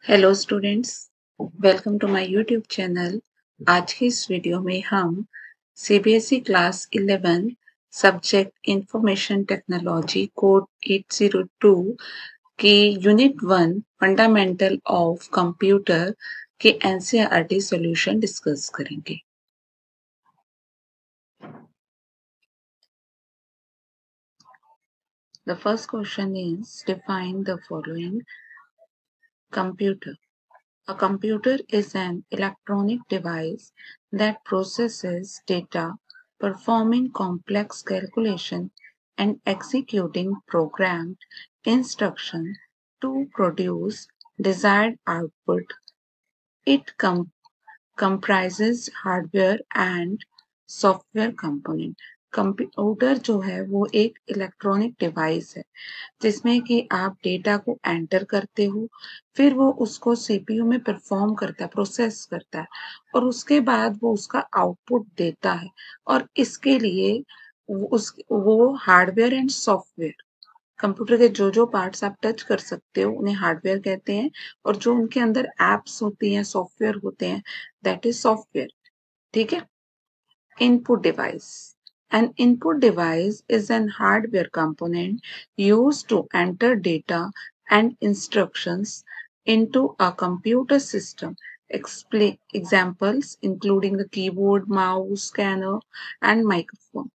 Hello students, welcome to my YouTube channel. आज की इस वीडियो में हम CBSE class 11 subject information technology code 802 की यूनिट 1 फंडामेंटल ऑफ कंप्यूटर के एनसीईआरटी सॉल्यूशन डिस्कस करेंगे। The first question is define the following. Computer. A computer is an electronic device that processes data, performing complex calculation and executing programmed instruction to produce desired output. It comprises hardware and software component. Computer जो है वो एक electronic device है जिसमें कि आप data को enter करते हो, फिर वो उसको सीपीयू में परफॉर्म करता है, प्रोसेस करता है और उसके बाद वो उसका आउटपुट देता है। और इसके लिए वो हार्डवेयर एंड सॉफ्टवेयर, कंप्यूटर के जो पार्ट्स आप टच कर सकते हो उन्हें हार्डवेयर कहते हैं और जो उनके अंदर एप्स होती हैं, सॉफ्टवेयर होते हैं, दैट इज सॉफ्टवेयर। ठीक है। Input device. An input device is an hardware component used to enter data and instructions into a computer system. Examples including the keyboard, mouse, scanner, and microphone.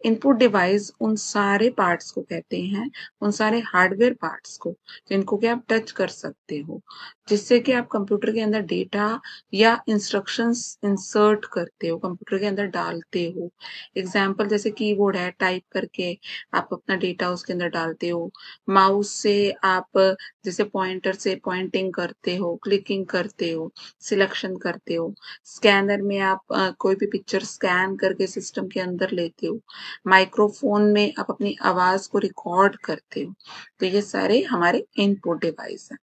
Input device उन सारे parts को कहते हैं, उन सारे hardware parts को जिनको कि आप टच कर सकते हो, जिससे कि आप कंप्यूटर के अंदर डेटा या इंस्ट्रक्शंस इंसर्ट करते हो, कंप्यूटर के अंदर डालते हो। एग्जाम्पल जैसे कीबोर्ड है, टाइप करके आप अपना डेटा उसके अंदर डालते हो। माउस से आप जैसे पॉइंटर से पॉइंटिंग करते हो, क्लिकिंग करते हो, सिलेक्शन करते हो। स्कैनर में आप कोई भी पिक्चर स्कैन करके सिस्टम के अंदर लेते हो। माइक्रोफोन में आप अपनी आवाज को रिकॉर्ड करते हो। तो ये सारे हमारे इनपुट डिवाइस हैं।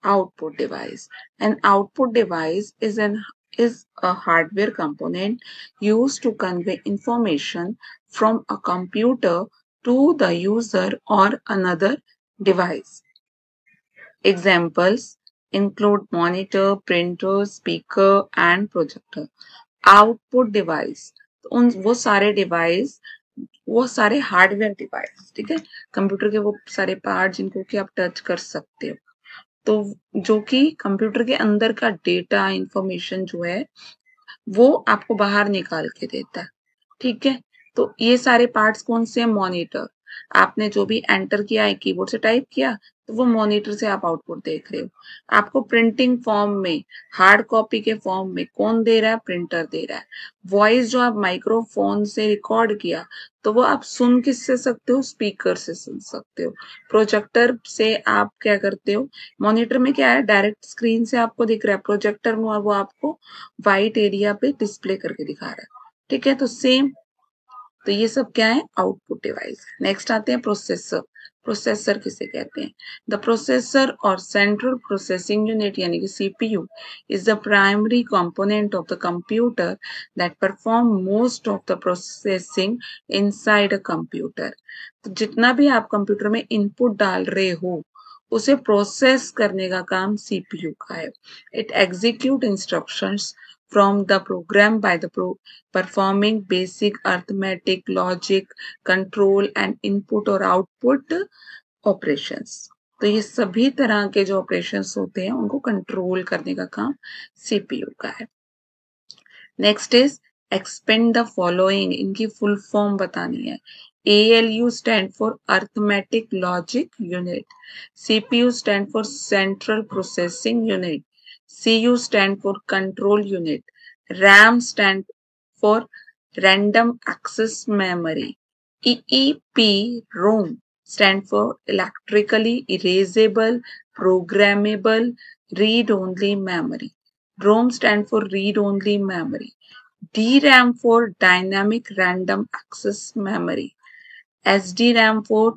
Output device. An output device is a hardware component used to convey information from a computer to the user or another device. Examples include monitor, printer, speaker and projector. Output device, उन वो सारे device, वो सारे hardware device, ठीक है, computer के वो सारे पार्ट जिनको कि आप टच कर सकते हो, तो जो कि कंप्यूटर के अंदर का डेटा इंफॉर्मेशन जो है वो आपको बाहर निकाल के देता है। ठीक है। तो ये सारे पार्ट्स कौन से हैं? मॉनिटर, आपने जो भी एंटर किया है, कीबोर्ड से टाइप किया, तो वो मॉनिटर से आप आउटपुट देख रहे हो। आपको प्रिंटिंग फॉर्म में, हार्ड कॉपी के फॉर्म में कौन दे रहा है? प्रिंटर दे रहा है। वॉइस जो आप माइक्रोफोन से रिकॉर्ड किया, तो वो आप सुन किससे सकते हो? स्पीकर से सुन सकते हो। प्रोजेक्टर से आप क्या करते हो? मॉनिटर में क्या है? डायरेक्ट स्क्रीन से आपको दिख रहा है, प्रोजेक्टर में और वो आपको वाइट एरिया पे डिस्प्ले करके दिखा रहा है। ठीक है। तो सेम, तो ये सब क्या है? Output device. नेक्स्ट आते हैं प्रोसेसर। प्रोसेसर किसे कहते हैं? द प्रोसेसर और सेंट्रल प्रोसेसिंग यूनिट यानी कि CPU is the primary component of the computer that perform most of the processing inside a computer. तो जितना भी आप कंप्यूटर में इनपुट डाल रहे हो उसे प्रोसेस करने का काम सीपीयू का है। It execute instructions from the program by the performing basic arithmetic, logic, control and input और output operations। तो ये सभी तरह के जो ऑपरेशंस होते हैं उनको कंट्रोल करने का काम सीपीयू का है। Next is expand the following, इनकी फुल फॉर्म बतानी है। ALU stand for arithmetic logic unit, CPU stand for central processing unit, CU stand for control unit, RAM stand for random access memory, EEPROM stand for electrically erasable programmable read only memory. ROM stand for read only memory. DRAM for dynamic random access memory. SDRAM for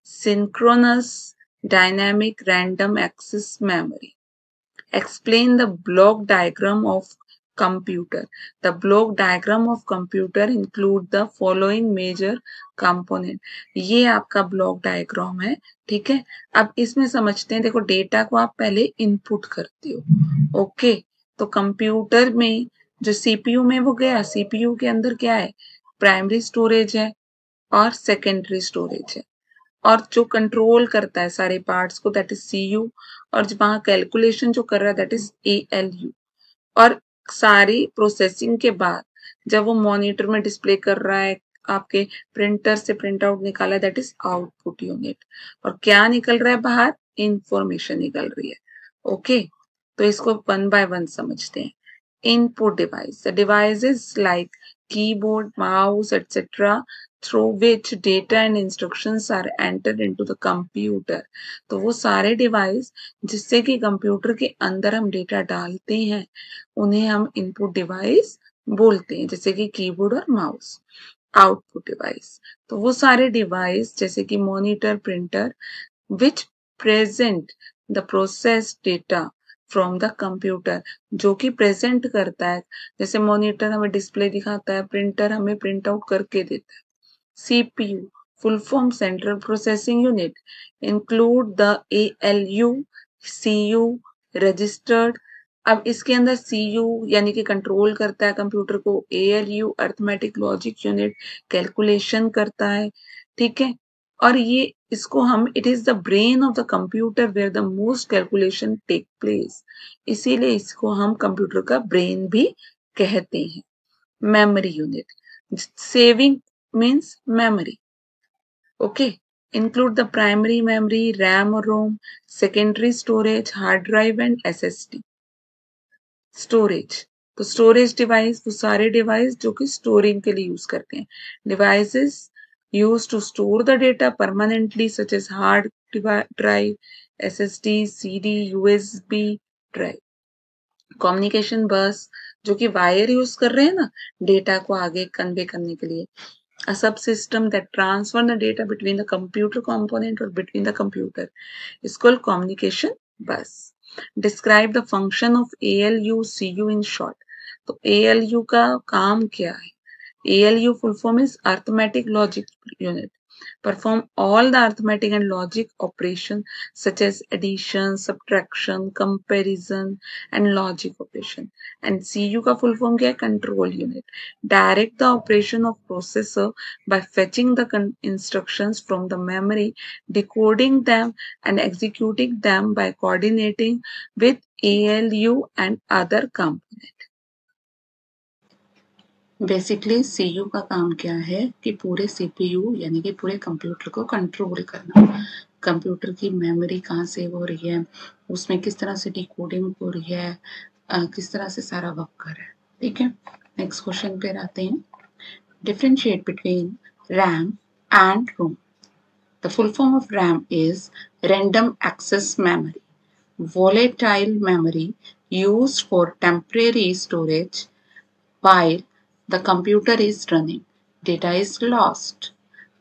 synchronous dynamic random access memory. Explain the block diagram of computer. The block diagram of computer include the following major component. ये आपका block diagram है, ठीक है। अब इसमें समझते हैं, देखो डेटा को आप पहले इनपुट करते हो, ओके। तो कंप्यूटर में जो सीपीयू में वो गया, सीपीयू के अंदर क्या है, प्राइमरी स्टोरेज है और सेकेंडरी स्टोरेज है, और जो कंट्रोल करता है सारे पार्ट्स को दैट इज सीयू, और वहां कैलकुलेशन जो कर रहा है दैट इज एएलयू। और सारी प्रोसेसिंग के बाद जब वो मॉनिटर में डिस्प्ले कर रहा है, आपके प्रिंटर से प्रिंट आउट निकाला दैट इज आउटपुट यूनिट। और क्या निकल रहा है बाहर, इंफॉर्मेशन निकल रही है, ओके। तो इसको वन बाय वन समझते हैं। Input device. The devices like keyboard, mouse, etc. through which data and instructions are entered into the computer. तो वो सारे डिवाइस जिससे कि कंप्यूटर के अंदर हम डेटा डालते हैं उन्हें हम इनपुट डिवाइस बोलते हैं, जैसे कि कीबोर्ड और माउस। आउटपुट डिवाइस, तो वो सारे डिवाइस जैसे कि monitor, printer which present the processed data from the computer, जो कि प्रेजेंट करता है, जैसे मॉनिटर हमें डिस्प्ले दिखाता है, प्रिंटर हमें प्रिंट आउट करके देता है। CPU full form central processing unit include the ALU, CU, registered. अब इसके अंदर सीयू यानी कि कंट्रोल करता है कंप्यूटर को, ALU arithmetic logic unit calculation करता है, ठीक है। और ये इसको हम it is the brain of the computer where the most calculation take place, इसीलिए इसको हम कंप्यूटर का ब्रेन भी कहते हैं। Memory unit, saving means memory, okay. Include the primary memory, RAM और ROM, secondary storage, hard drive and SSD. Storage, तो storage device वो सारे डिवाइस जो कि स्टोरिंग के लिए यूज करते हैं। Devices used to store the data permanently such as hard drive, SSD, CD, USB drive. Communication बस, जो कि वायर यूज कर रहे हैं ना डेटा को आगे कन्वे करने के लिए। A subsystem that transfer the data between the computer component or between the computer is called communication bus. Describe the function of ALU, CU in short. तो ALU का काम क्या है? ALU full form is Arithmetic Logic Unit. Perform all the arithmetic and logic operations such as addition, subtraction, comparison and logic operation. And CU का full form क्या है? Control Unit. Direct the operation of processor by fetching the instructions from the memory, decoding them and executing them by coordinating with ALU and other components. Basically CU का काम क्या है कि पूरे CPU यानी कि पूरे कंप्यूटर को कंट्रोल करना। कंप्यूटर की मेमोरी कहाँ सेव हो रही है, उसमें किस तरह से डिकोडिंग हो रही है, किस तरह से सारा वर्क कर रहा है, ठीक है। नेक्स्ट क्वेश्चन पे आते हैं। Differentiate between RAM and ROM. The full form of RAM is random access memory, volatile memory used for temporary storage while the computer is running. Data is lost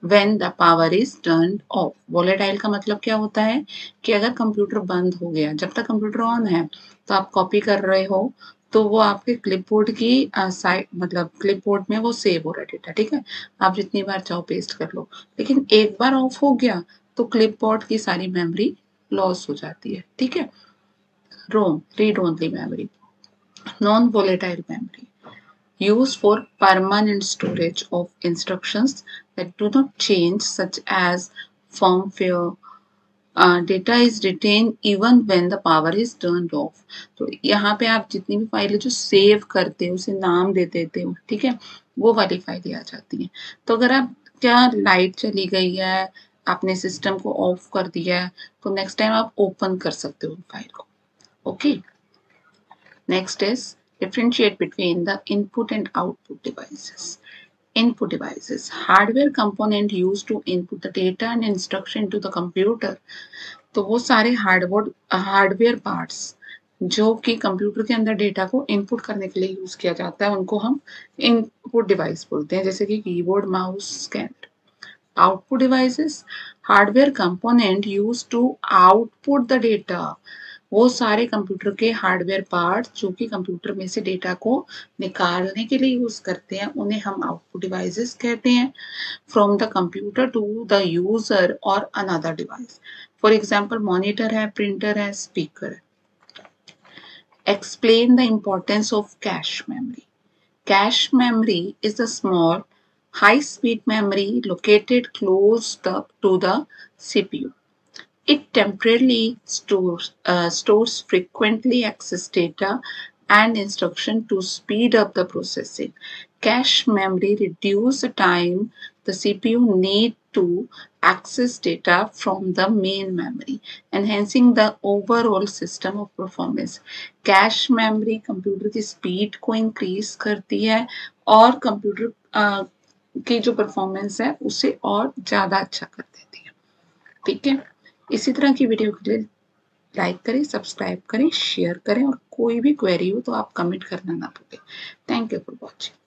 when the power is turned off. Volatile का मतलब क्या होता है कि अगर computer बंद हो गया, जब तक कंप्यूटर ऑन है तो आप कॉपी कर रहे हो तो वो आपके क्लिपबोर्ड की साइड मतलब क्लिपबोर्ड में वो सेव हो रहा है डेटा, ठीक है। आप जितनी बार चाहो पेस्ट कर लो, लेकिन एक बार ऑफ हो गया तो क्लिपबोर्ड की सारी मेमोरी लॉस हो जाती है, ठीक है। ROM read only memory, non volatile memory used for permanent storage of instructions that do not change such as firmware. Data is retained even when the power is turned off. तो यहाँ पे आप जितनी भी फाइलें जो सेव करते हो उसे नाम दे देते हो, ठीक है, वो वाली फाइलें आ जाती हैं। तो अगर आप क्या लाइट चली गई है, आपने सिस्टम को ऑफ कर दिया है, तो नेक्स्ट टाइम आप ओपन कर सकते हो फाइल को, okay. Next is differentiate between the input and output devices. Input devices, hardware component used to input the data and instruction to the computer. तो वो सारे हार्डवेयर पार्ट्स जो कि कंप्यूटर के अंदर डेटा को इनपुट करने के लिए यूज किया जाता है उनको हम इनपुट डिवाइस बोलते हैं, जैसे कि keyboard, mouse, scanner. Output devices, hardware component used to output the data वो सारे कंप्यूटर के हार्डवेयर पार्ट जो कि कंप्यूटर में से डेटा को निकालने के लिए यूज करते हैं उन्हें हम आउटपुट डिवाइसेस कहते हैं, from the computer to the user और another device. For example monitor है, प्रिंटर है, स्पीकर है। Explain the importance of cache memory. Cache memory is a small, high-speed memory located close to the CPU. It temporarily stores frequently accessed data and instruction to speed up the processing. Cache memory reduces the time the CPU need to access data from the main memory, enhancing the overall system of performance. Cache memory computer की speed को increase करती है और computer की जो performance है उसे और ज़्यादा अच्छा कर देती है। ठीक है, इसी तरह की वीडियो के लिए लाइक करें, सब्सक्राइब करें, शेयर करें और कोई भी क्वेरी हो तो आप कमेंट करना ना भूलें। Thank you for watching.